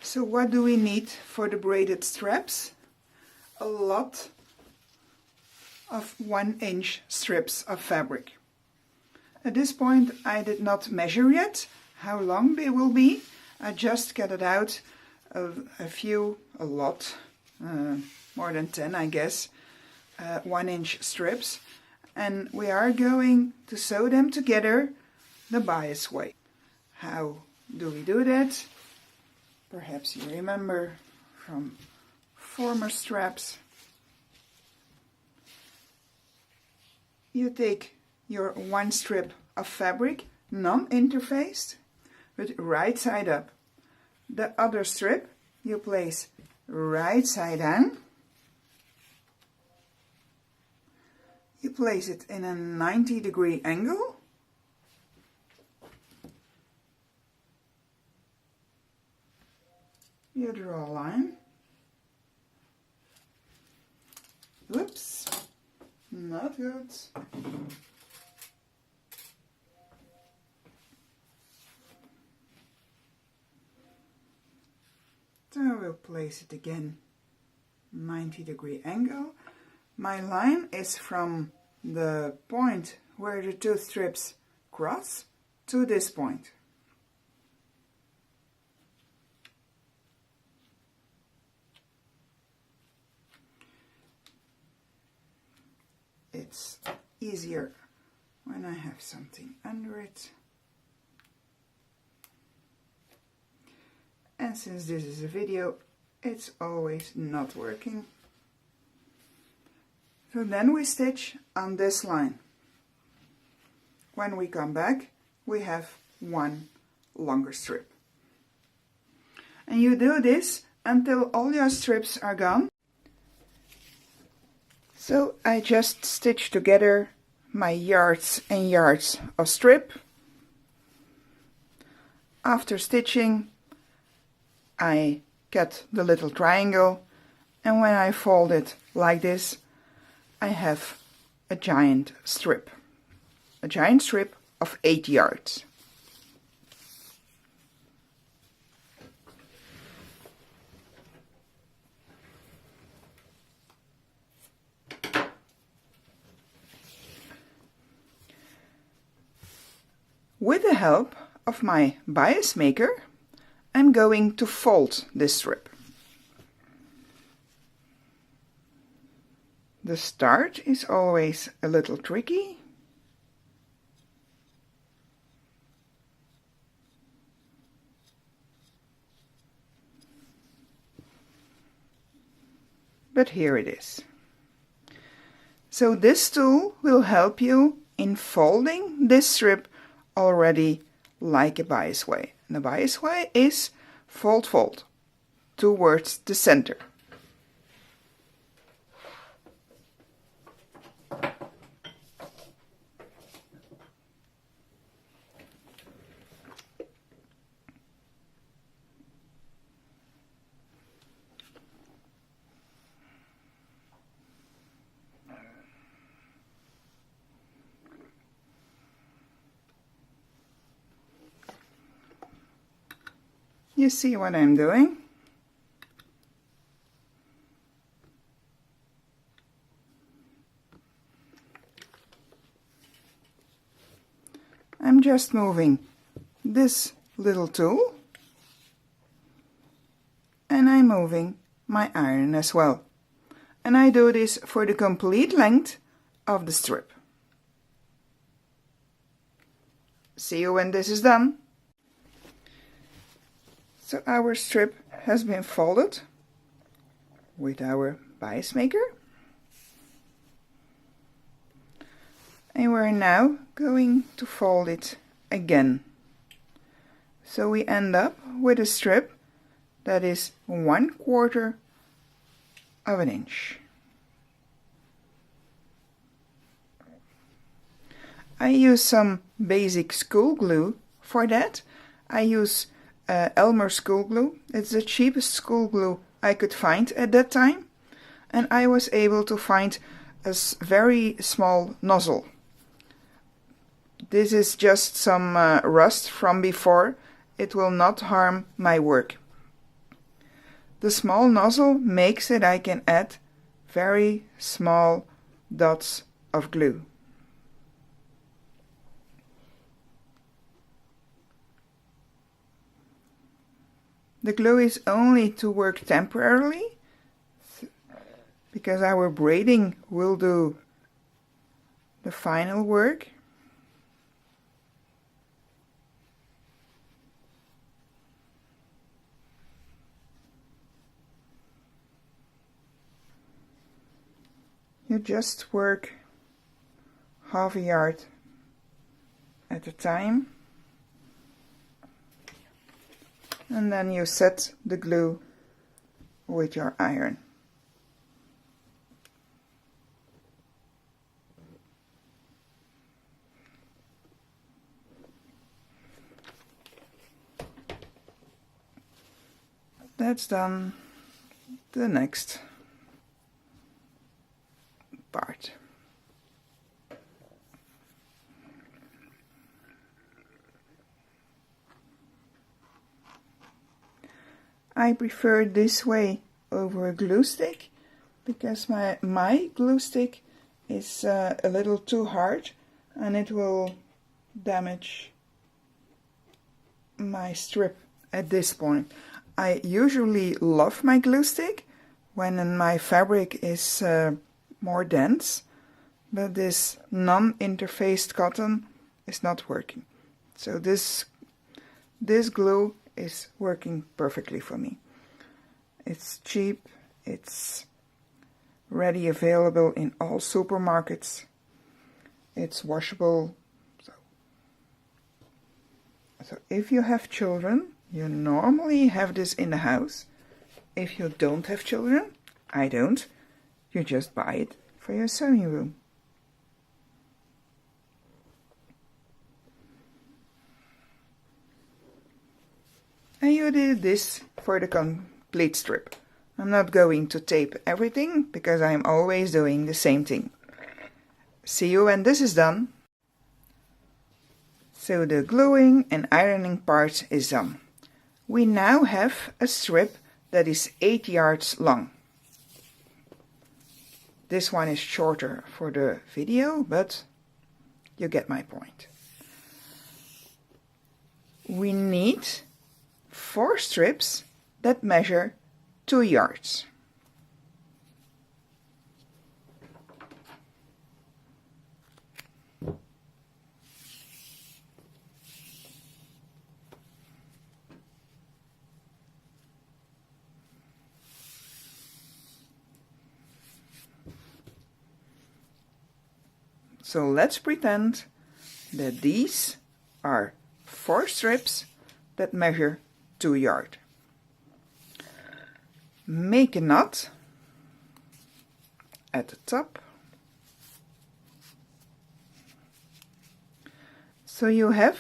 So what do we need for the braided straps? A lot of 1-inch strips of fabric. At this point I did not measure yet how long they will be. I just got it out a lot, more than 10 I guess, 1-inch strips, and we are going to sew them together the bias way. How do we do that? Perhaps you remember from former straps. You take your one strip of fabric, non-interfaced, but right side up. The other strip you place right side down. You place it in a 90-degree angle. You draw a line. Whoops, not good. So we'll place it again, 90-degree angle. My line is from the point where the two strips cross to this point. It's easier when I have something under it. And since this is a video, it's always not working. So then we stitch on this line. When we come back, we have one longer strip. And you do this until all your strips are gone. So I just stitch together my yards and yards of strip. After stitching, I cut the little triangle, and when I fold it like this, I have a giant strip of 8 yards. With the help of my bias maker, I'm going to fold this strip. The start is always a little tricky. But here it is. So this tool will help you in folding this strip already like a bias way. And the bias way is fold, fold towards the center. You see what I'm doing? I'm just moving this little tool, and I'm moving my iron as well. And I do this for the complete length of the strip. See you when this is done. So our strip has been folded with our bias maker. And we're now going to fold it again. So we end up with a strip that is 1/4 of an inch. I use some basic school glue for that. I use Elmer school glue. It's the cheapest school glue I could find at that time, and I was able to find a very small nozzle. This is just some rust from before. It will not harm my work. The small nozzle makes it I can add very small dots of glue. The glue is only to work temporarily because our braiding will do the final work. You just work half a yard at a time, and then you set the glue with your iron. That's done. The next part. I prefer this way over a glue stick because my glue stick is a little too hard and it will damage my strip at this point. I usually love my glue stick when my fabric is more dense, but this non-interfaced cotton is not working. So this glue is working perfectly for me. It's cheap, it's ready available in all supermarkets, it's washable. So if you have children, you normally have this in the house. If you don't have children, I don't, you just buy it for your sewing room. And you did this for the complete strip. I'm not going to tape everything because I'm always doing the same thing. See you when this is done. So the gluing and ironing part is done. We now have a strip that is 8 yards long. This one is shorter for the video, but you get my point. We need 4 strips that measure 2 yards. So let's pretend that these are 4 strips that measure 2 yards. Make a knot at the top. So you have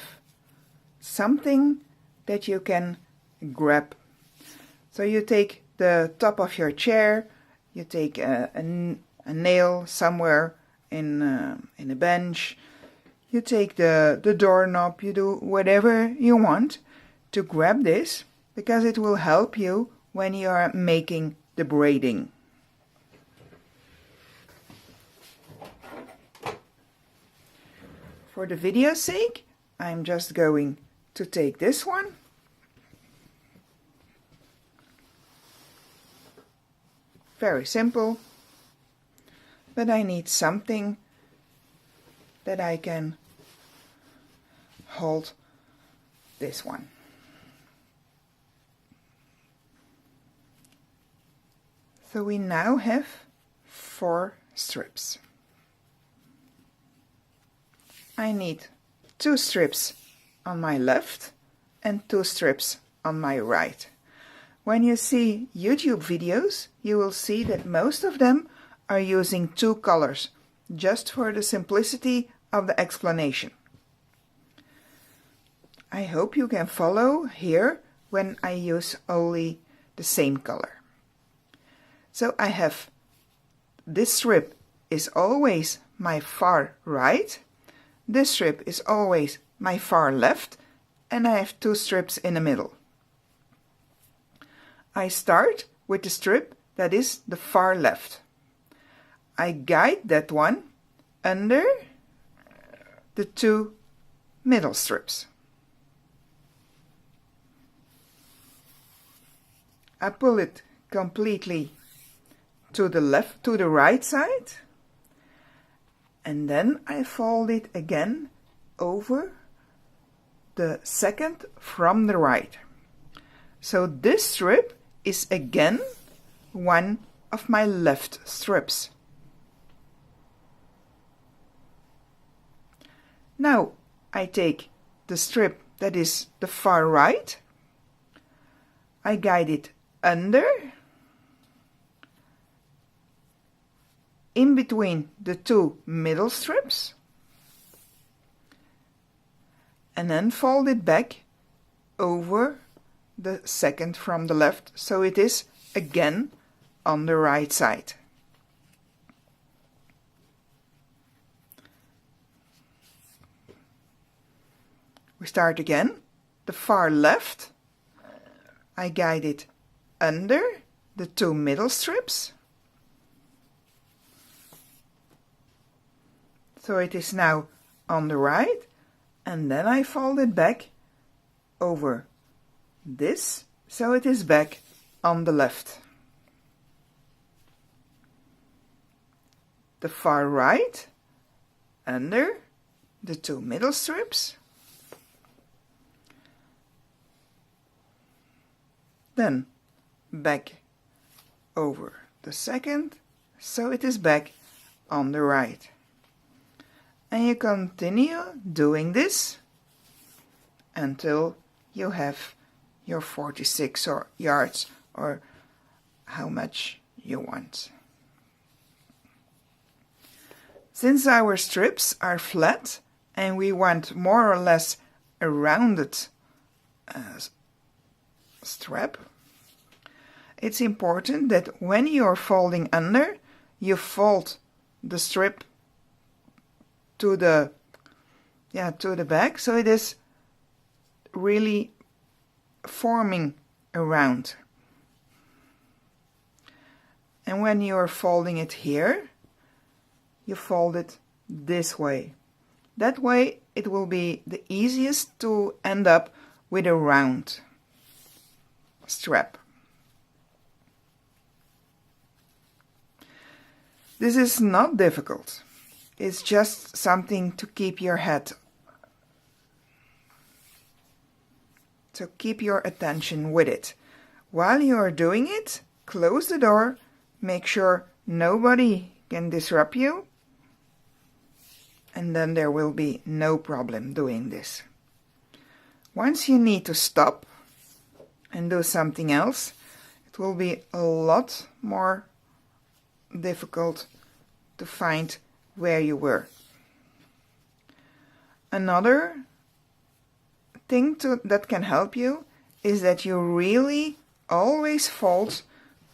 something that you can grab. So you take the top of your chair, you take a nail somewhere in a bench, you take the doorknob, you do whatever you want to grab this, because it will help you when you are making the braiding. For the video's sake, I'm just going to take this one. Very simple. But I need something that I can hold this one. So we now have 4 strips. I need 2 strips on my left and 2 strips on my right. When you see YouTube videos, you will see that most of them are using 2 colors, just for the simplicity of the explanation. I hope you can follow here when I use only the same color. So I have this strip is always my far right, this strip is always my far left, and I have 2 strips in the middle. I start with the strip that is the far left. I guide that one under the 2 middle strips. I pull it completely to the left, to the right side, and then I fold it again over the second from the right. So this strip is again one of my left strips. Now I take the strip that is the far right, I guide it under, in between the 2 middle strips, and then fold it back over the second from the left, so it is again on the right side. We start again. The far left, I guide it under the 2 middle strips, so it is now on the right, and then I fold it back over this, so it is back on the left. The far right, under the 2 middle strips, then back over the second, so it is back on the right. And you continue doing this until you have your 46 yards or how much you want. Since our strips are flat and we want more or less a rounded strap, it's important that when you're folding under, you fold the strip to the back, so it is really forming a round. And when you're folding it here, you fold it this way. That way it will be the easiest to end up with a round strap. This is not difficult. It's just something to keep your head. So keep your attention with it. While you are doing it, close the door, make sure nobody can disrupt you, and then there will be no problem doing this. Once you need to stop and do something else, it will be a lot more difficult to find where you were. Another thing that can help you is that you really always fold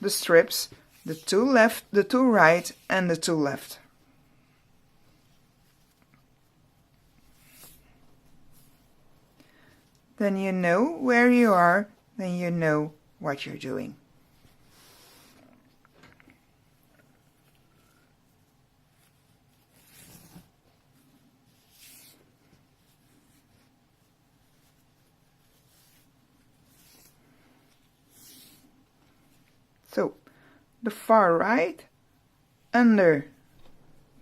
the strips, the 2 left, the 2 right, and the 2 left. Then you know where you are, then you know what you're doing. So, the far right, under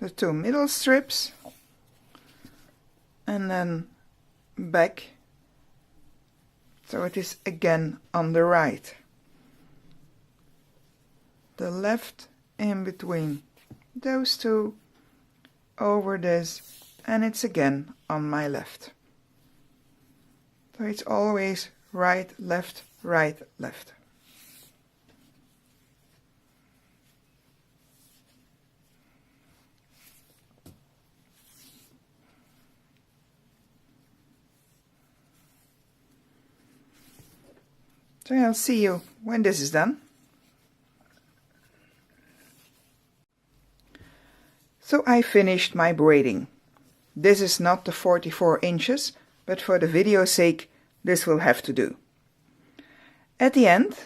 the 2 middle strips, and then back, so it is again on the right. The left in between those 2, over this, and it's again on my left. So it's always right, left, right, left. So I'll see you when this is done. So I finished my braiding. This is not the 44 inches, but for the video's sake, this will have to do. At the end,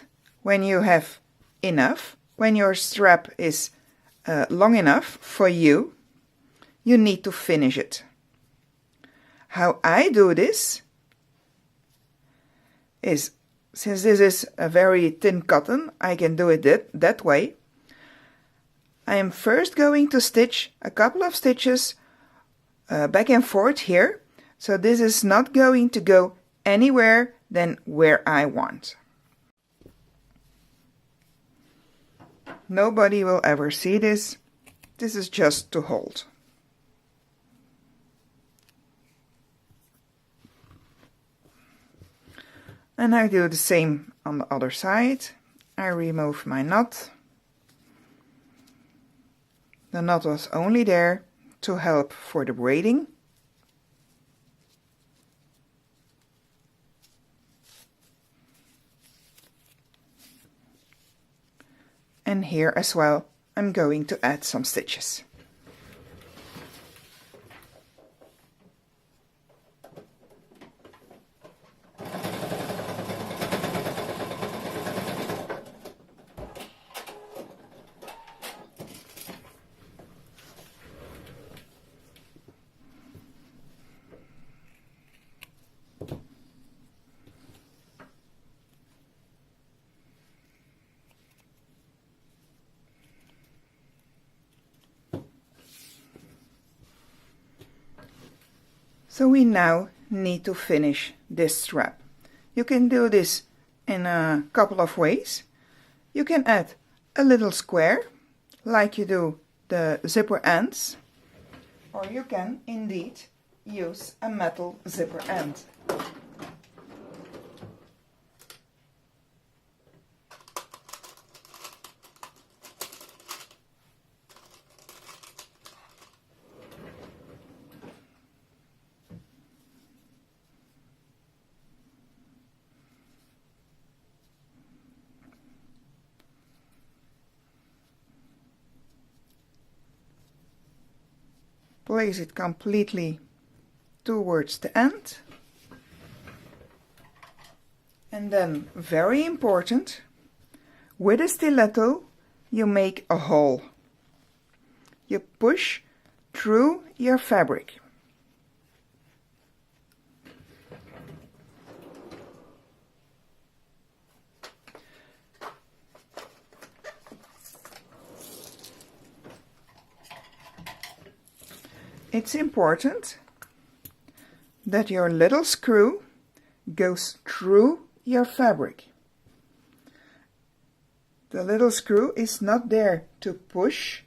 when you have enough, when your strap is long enough for you, you need to finish it. How I do this is, since this is a very thin cotton, I can do it that way. I am first going to stitch a couple of stitches back and forth here, so this is not going to go anywhere than where I want. Nobody will ever see this. This is just to hold. And I do the same on the other side. I remove my knot. The knot was only there to help for the braiding. And here as well, I'm going to add some stitches. So we now need to finish this strap. You can do this in a couple of ways. You can add a little square, like you do the zipper ends, or you can indeed use a metal zipper end. Place it completely towards the end. And then, very important, with a stiletto you make a hole. You push through your fabric. It's important that your little screw goes through your fabric. The little screw is not there to push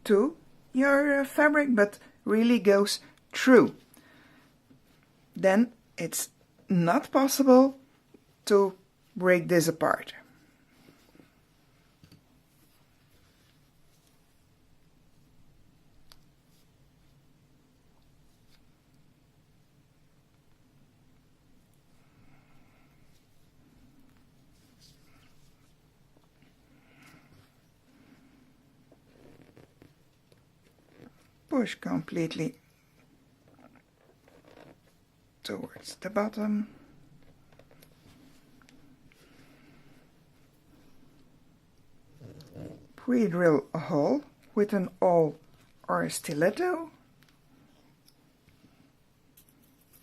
to your fabric, but really goes through. Then it's not possible to break this apart. Push completely towards the bottom. Pre-drill a hole with an awl or a stiletto.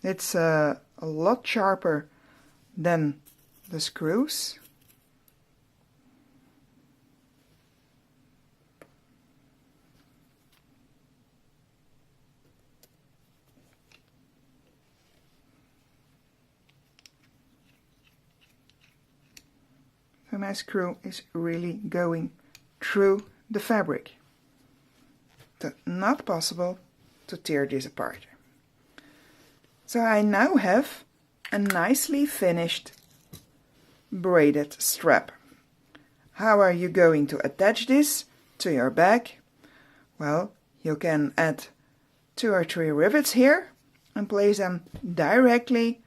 It's a lot sharper than the screws. So my screw is really going through the fabric. So not possible to tear this apart. So I now have a nicely finished braided strap. How are you going to attach this to your bag? Well, you can add 2 or 3 rivets here and place them directly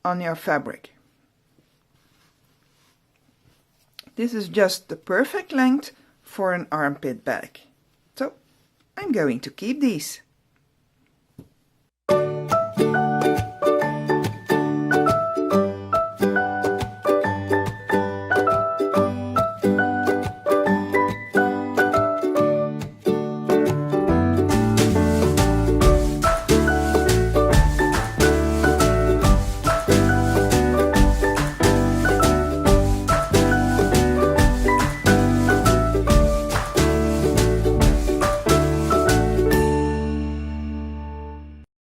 on your fabric. This is just the perfect length for an armpit bag. So I'm going to keep these.